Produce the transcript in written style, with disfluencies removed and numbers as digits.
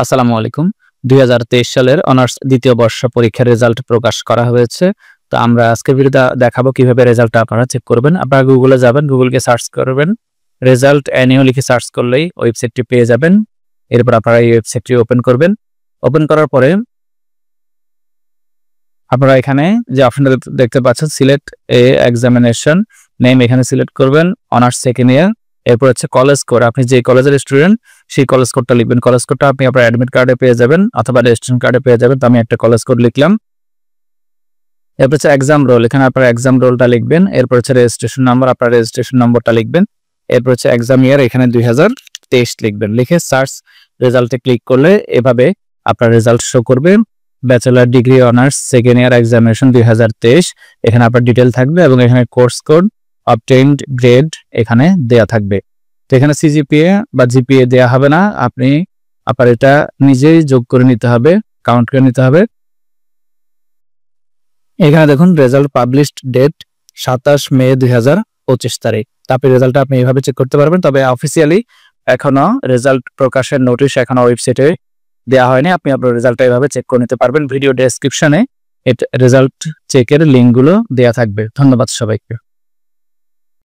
আসসালামু আলাইকুম। 2023 সালের অনার্স দ্বিতীয় বর্ষ পরীক্ষার রেজাল্ট প্রকাশ করা হয়েছে। তো আমরা আজকের ভিডিওতে দেখাবো কিভাবে রেজাল্টটা আপনারা চেক করবেন। আপনারা গুগলে যাবেন, গুগলকে সার্চ করবেন, রেজাল্ট এনইউ লিখে সার্চ করলেই ওয়েবসাইটটি পেয়ে যাবেন। এরপর আপনারা এই ওয়েবসাইটটি ওপেন করবেন। ওপেন করার পরে আপনারা এখানে যে অপশনটা দেখতে পাচ্ছেন, সিলেক্ট এ এক্সামিনেশন নেম, এখানে সিলেক্ট করবেন অনার্স সেকেন্ড ইয়ার। এরপর হচ্ছে কলেজ কোড, আপনি যে কলেজের স্টুডেন্ট সেই কলেজ কোডটা লিখবেন। কলেজ কোডটা আপনি আপনার অ্যাডমিট কার্ডে পেয়ে যাবেন অথবা রেজিস্ট্রেশন কার্ডে পেয়ে যাবেন। তো আমি একটা কলেজ কোড লিখলাম। এরপর হচ্ছে এক্সাম রোল, এখানে আপনার এক্সাম রোলটা লিখবেন। এরপর হচ্ছে রেজিস্ট্রেশন নাম্বার, আপনার রেজিস্ট্রেশন নম্বরটা লিখবেন। এরপর হচ্ছে এক্সাম ইয়ার, এখানে 2023 লিখবেন। লিখে সার্চ রেজাল্টে ক্লিক করলে এভাবে আপনার রেজাল্ট শো করবে। Bachelor degree honours second year examination 2023, এখানে আপনার ডিটেল থাকবে এবং এখানে কোর্স কোড, অবটেইনড গ্রেড এখানে দেয়া থাকবে। তো এখানে সিজিপিএ বা জিপিএ দেয়া হবে না, আপনি আপনার এটা নিজেই যোগ করে নিতে হবে, কাউন্ট করে নিতে হবে। এখানে দেখুন রেজাল্ট পাবলিশড ডেট 27 মে 2025 তারিখ। তারপরে রেজাল্টটা আপনি এইভাবে চেক করতে পারবেন। তবে অফিসিয়ালি এখনো রেজাল্ট প্রকাশের নোটিশ এখনো ওয়েবসাইটে দেওয়া হয়নি। আপনি আপনার রেজাল্টটা এইভাবে চেক করে নিতে পারবেন। ভিডিও ডেসক্রিপশনে রেজাল্ট চেকের লিঙ্কগুলো দেওয়া থাকবে। ধন্যবাদ সবাইকে।